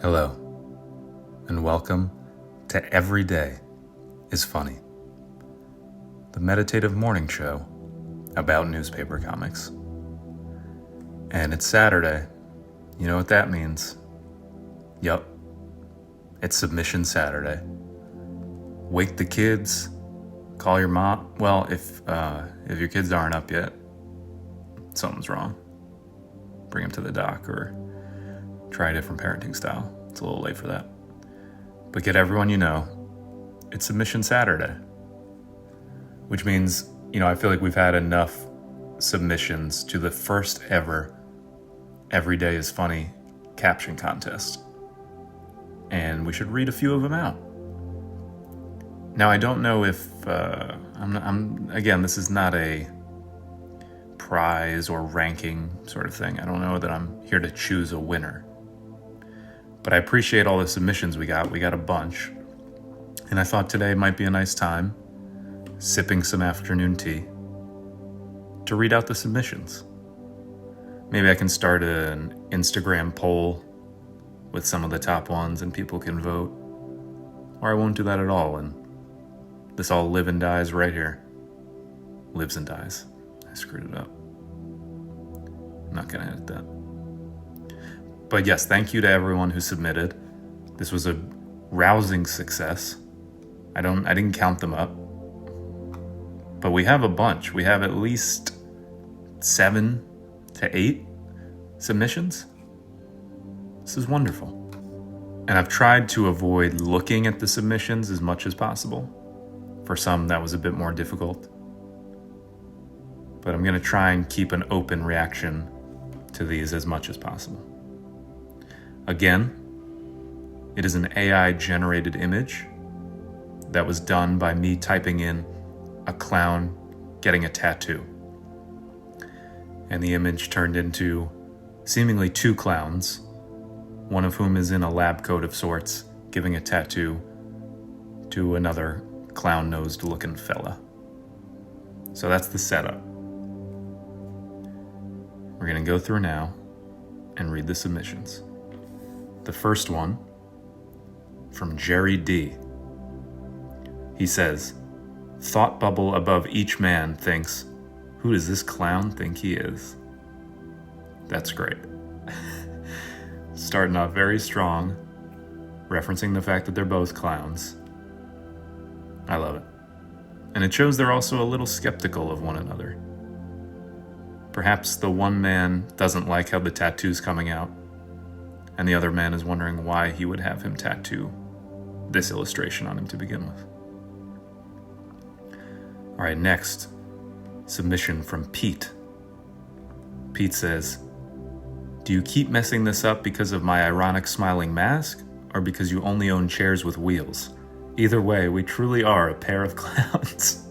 Hello, and welcome to Every Day is Funny, the meditative morning show about newspaper comics. And it's Saturday. You know what that means? Yup, it's Submission Saturday. Wake the kids, call your mom. Well, if your kids aren't up yet, something's wrong. Bring them to the doc or try a different parenting style. It's a little late for that. But get everyone you know, it's Submission Saturday. Which means, I feel like we've had enough submissions to the first ever Every Day is Funny caption contest. And we should read a few of them out. Now, I don't know if, again, this is not a prize or ranking sort of thing. I don't know that I'm here to choose a winner. But I appreciate all the submissions we got. We got a bunch. And I thought today might be a nice time, sipping some afternoon tea, to read out the submissions. Maybe I can start an Instagram poll with some of the top ones and people can vote. Or I won't do that at all and this all live and dies right here. Lives and dies. I screwed it up. I'm not gonna edit that. But yes, thank you to everyone who submitted. This was a rousing success. I didn't count them up. But we have a bunch. We have at least 7 to 8 submissions. This is wonderful. And I've tried to avoid looking at the submissions as much as possible. For some, that was a bit more difficult. But I'm going to try and keep an open reaction to these as much as possible. Again, it is an AI-generated image that was done by me typing in a clown getting a tattoo. And the image turned into seemingly 2 clowns, one of whom is in a lab coat of sorts, giving a tattoo to another clown-nosed looking fella. So that's the setup. We're going to go through now and read the submissions. The first one, from Jerry D. He says, "Thought bubble above each man thinks, who does this clown think he is?" That's great. Starting off very strong, referencing the fact that they're both clowns. I love it. And it shows they're also a little skeptical of one another. Perhaps the one man doesn't like how the tattoo's coming out, and the other man is wondering why he would have him tattoo this illustration on him to begin with. All right, next, submission from Pete. Pete says, "Do you keep messing this up because of my ironic smiling mask, or because you only own chairs with wheels? Either way, we truly are a pair of clowns."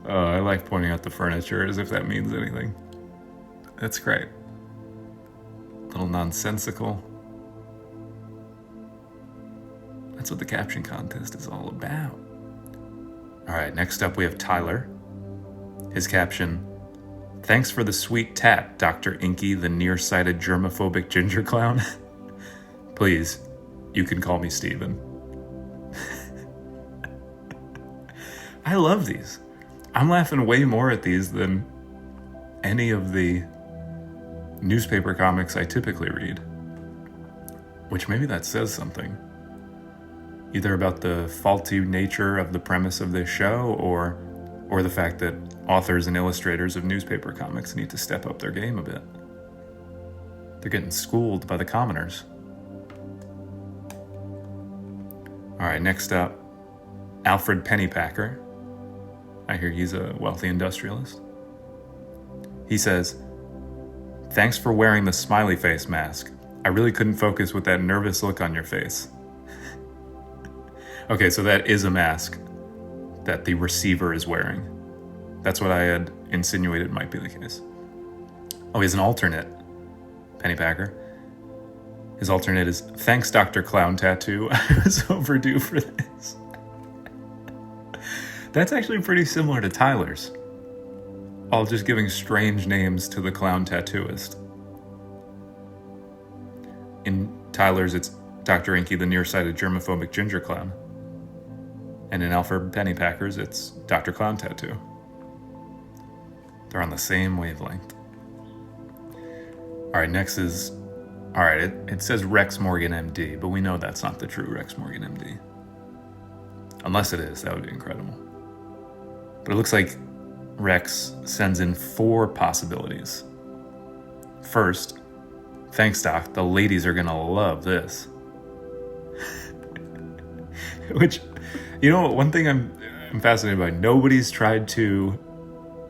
Oh, I like pointing out the furniture as if that means anything. That's great. A little nonsensical. That's what the caption contest is all about. All right, next up we have Tyler. His caption, "Thanks for the sweet tat, Dr. Inky, the nearsighted germophobic ginger clown. Please, you can call me Steven." I love these. I'm laughing way more at these than any of the newspaper comics I typically read. Which maybe that says something. Either about the faulty nature of the premise of this show or the fact that authors and illustrators of newspaper comics need to step up their game a bit. They're getting schooled by the commoners. All right, next up, Alfred Pennypacker. I hear he's a wealthy industrialist. He says, "Thanks for wearing the smiley face mask. I really couldn't focus with that nervous look on your face." Okay, so that is a mask that the receiver is wearing. That's what I had insinuated might be the case. Oh, he has an alternate, Pennypacker. His alternate is, "Thanks, Dr. Clown Tattoo. I was overdue for this." That's actually pretty similar to Tyler's. All just giving strange names to the clown tattooist. In Tyler's, it's Dr. Inky, the nearsighted germophobic ginger clown. And in Alfred Pennypacker's, it's Dr. Clown Tattoo. They're on the same wavelength. All right, next is... All right, it says Rex Morgan, MD, but we know that's not the true Rex Morgan, MD. Unless it is, that would be incredible. But it looks like Rex sends in 4 possibilities. First, thanks, Doc, the ladies are gonna love this. Which, you know, one thing I'm fascinated by, nobody's tried to,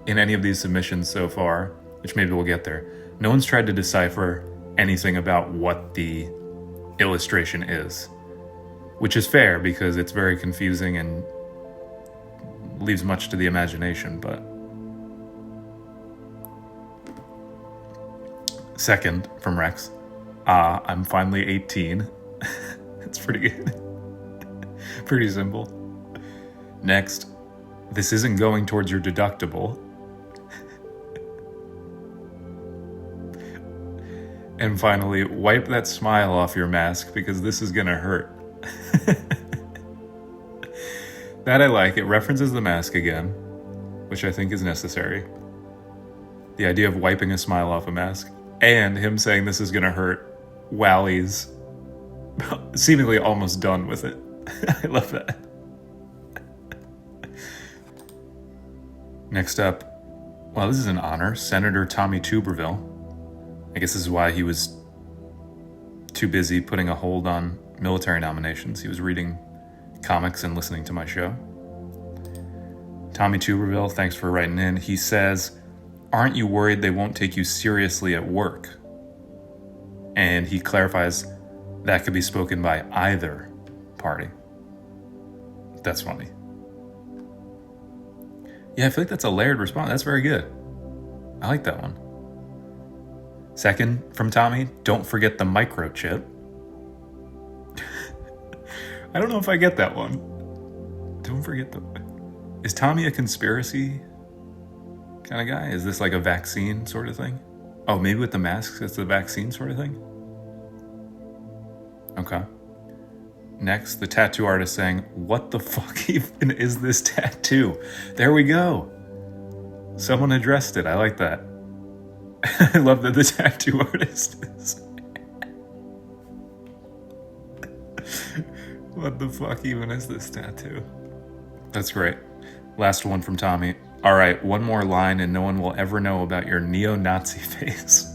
in any of these submissions so far, which maybe we'll get there, no one's tried to decipher anything about what the illustration is. Which is fair, because it's very confusing and leaves much to the imagination, but... Second, from Rex, I'm finally 18. It's pretty good. Pretty simple. Next, this isn't going towards your deductible. And finally, wipe that smile off your mask because this is gonna hurt. That I like. It references the mask again, which I think is necessary. The idea of wiping a smile off a mask, and him saying this is gonna hurt while he's seemingly almost done with it. I love that. Next up, well, this is an honor, Senator Tommy Tuberville. I guess this is why he was too busy putting a hold on military nominations. He was reading comics and listening to my show. Tommy Tuberville, thanks for writing in. He says, aren't you worried they won't take you seriously at work? And he clarifies that could be spoken by either party. That's funny. Yeah, I feel like that's a layered response. That's very good. I like that one. Second, from Tommy, don't forget the microchip. I don't know if I get that one. Don't forget the... Is Tommy a conspiracy kind of guy? Is this like a vaccine sort of thing? Oh, maybe with the masks, it's the vaccine sort of thing? Okay. Next, the tattoo artist saying, what the fuck even is this tattoo? There we go. Someone addressed it. I like that. I love that the tattoo artist is... What the fuck even is this tattoo? That's great. Last one from Tommy. All right, one more line and no one will ever know about your neo-Nazi face.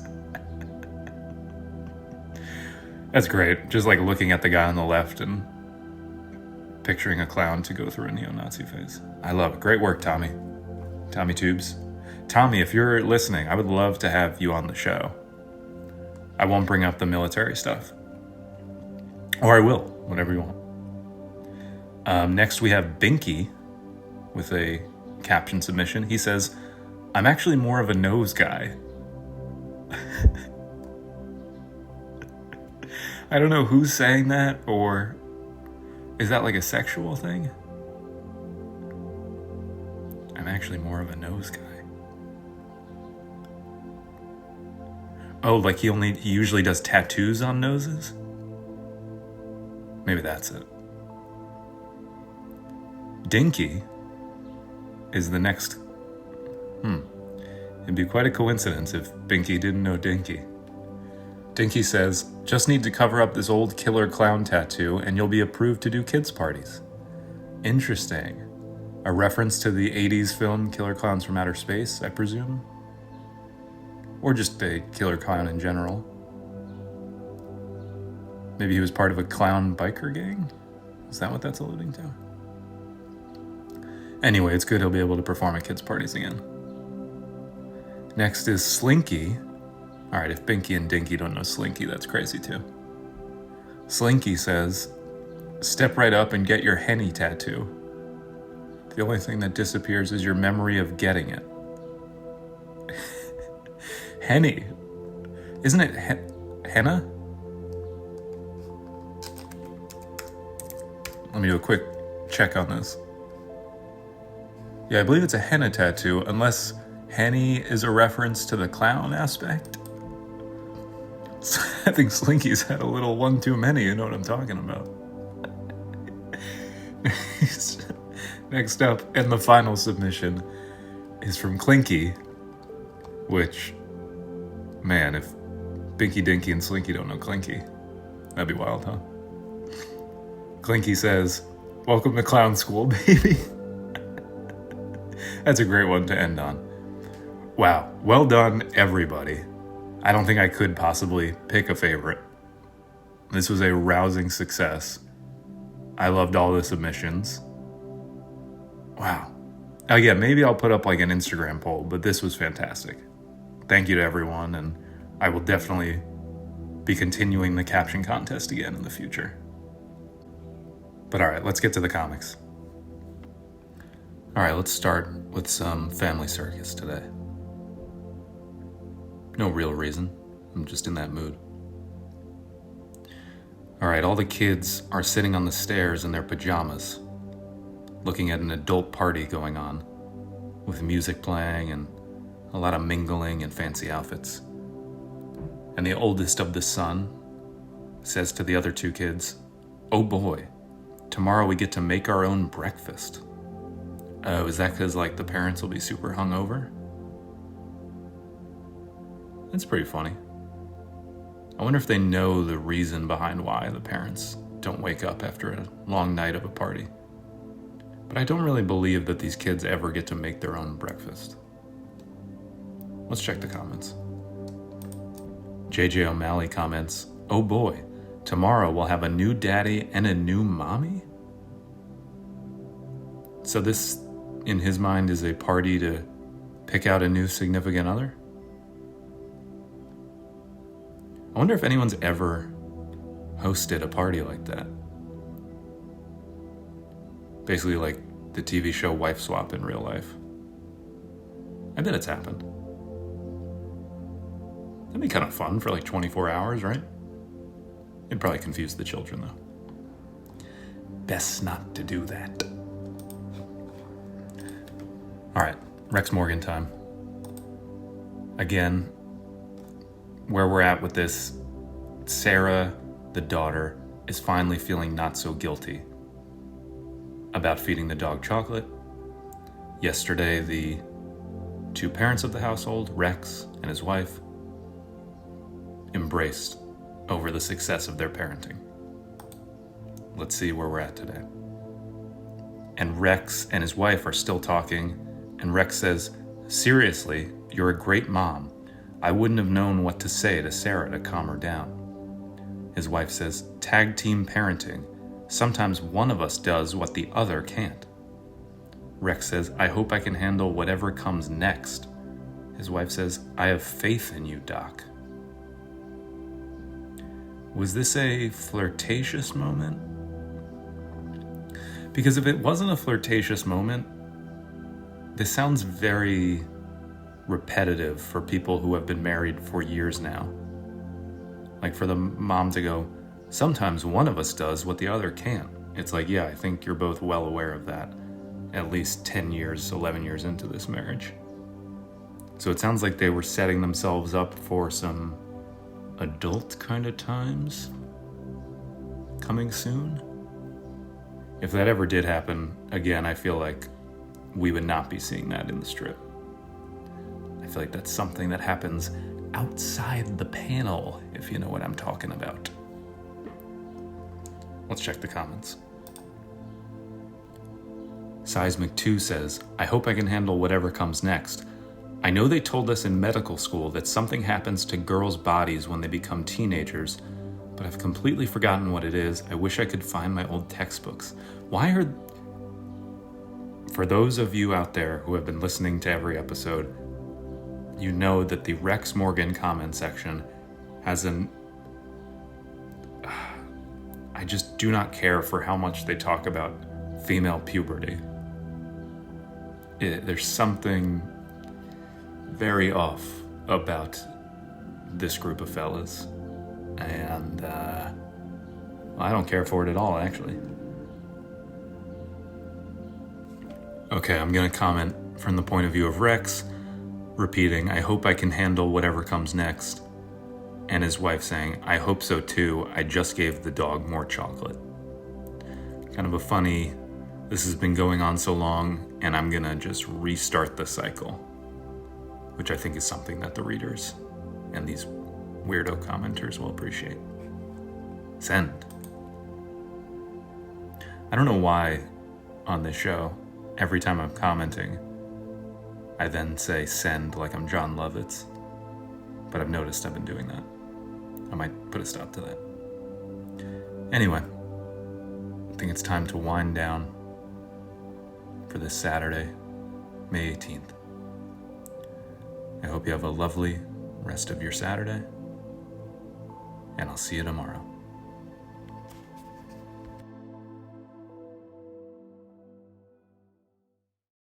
That's great. Just like looking at the guy on the left and picturing a clown to go through a neo-Nazi face. I love it. Great work, Tommy. Tommy Tubes. Tommy, if you're listening, I would love to have you on the show. I won't bring up the military stuff. Or I will, whatever you want. Next we have Binky with a caption submission. He says, I'm actually more of a nose guy. I don't know who's saying that, or is that like a sexual thing? I'm actually more of a nose guy. Oh, like he usually does tattoos on noses? Maybe that's it. Dinky is the next... It'd be quite a coincidence if Binky didn't know Dinky. Dinky says, just need to cover up this old killer clown tattoo and you'll be approved to do kids' parties. Interesting. A reference to the 80s film Killer Clowns from Outer Space, I presume? Or just a killer clown in general. Maybe he was part of a clown biker gang? Is that what that's alluding to? Anyway, it's good he'll be able to perform at kids' parties again. Next is Slinky. Alright, if Binky and Dinky don't know Slinky, that's crazy too. Slinky says, step right up and get your Henny tattoo. The only thing that disappears is your memory of getting it. Henny. Isn't it henna? Let me do a quick check on this. Yeah, I believe it's a henna tattoo, unless Henny is a reference to the clown aspect. I think Slinky's had a little one too many, you know what I'm talking about. Next up, and the final submission, is from Clinky, which, man, if Binky Dinky and Slinky don't know Clinky, that'd be wild, huh? Clinky says, "Welcome to clown school, baby." That's a great one to end on. Wow, well done, everybody. I don't think I could possibly pick a favorite. This was a rousing success. I loved all the submissions. Wow. Again, maybe I'll put up like an Instagram poll, but this was fantastic. Thank you to everyone, and I will definitely be continuing the caption contest again in the future. But all right, let's get to the comics. All right, let's start with some Family Circus today. No real reason. I'm just in that mood. All right, all the kids are sitting on the stairs in their pajamas, looking at an adult party going on, with music playing and a lot of mingling and fancy outfits. And the oldest of the son says to the other two kids, "Oh boy, tomorrow we get to make our own breakfast." Oh, is that because like the parents will be super hungover? That's pretty funny. I wonder if they know the reason behind why the parents don't wake up after a long night of a party. But I don't really believe that these kids ever get to make their own breakfast. Let's check the comments. JJ O'Malley comments, "Oh boy, tomorrow we'll have a new daddy and a new mommy?" So this, in his mind, is a party to pick out a new significant other? I wonder if anyone's ever hosted a party like that. Basically like the TV show Wife Swap in real life. I bet it's happened. That'd be kind of fun for like 24 hours, right? It'd probably confuse the children though. Best not to do that. All right, Rex Morgan time. Again, where we're at with this, Sarah, the daughter, is finally feeling not so guilty about feeding the dog chocolate. Yesterday, the two parents of the household, Rex and his wife, embraced over the success of their parenting. Let's see where we're at today. And Rex and his wife are still talking, and Rex says, "Seriously, you're a great mom. I wouldn't have known what to say to Sarah to calm her down." His wife says, "Tag team parenting. Sometimes one of us does what the other can't." Rex says, "I hope I can handle whatever comes next." His wife says, "I have faith in you, Doc." Was this a flirtatious moment? Because if it wasn't a flirtatious moment, this sounds very repetitive for people who have been married for years now. Like for the mom to go, "Sometimes one of us does what the other can't." It's like, yeah, I think you're both well aware of that, at least 10 years, 11 years into this marriage. So it sounds like they were setting themselves up for some adult kind of times coming soon. If that ever did happen, again, I feel like we would not be seeing that in the strip. I feel like that's something that happens outside the panel, if you know what I'm talking about. Let's check the comments. Seismic 2 says, "I hope I can handle whatever comes next. I know they told us in medical school that something happens to girls' bodies when they become teenagers, but I've completely forgotten what it is. I wish I could find my old textbooks." For those of you out there who have been listening to every episode, you know that the Rex Morgan comment section has I just do not care for how much they talk about female puberty. There's something very off about this group of fellas, and I don't care for it at all, actually. Okay, I'm gonna comment from the point of view of Rex, repeating, "I hope I can handle whatever comes next." and his wife saying, "I hope so too, I just gave the dog more chocolate." Kind of a funny, this has been going on so long, and I'm gonna just restart the cycle, which I think is something that the readers and these weirdo commenters will appreciate. Send. I don't know why on this show, every time I'm commenting, I then say send like I'm John Lovitz, but I've noticed I've been doing that. I might put a stop to that. Anyway, I think it's time to wind down for this Saturday, May 18th. I hope you have a lovely rest of your Saturday, and I'll see you tomorrow.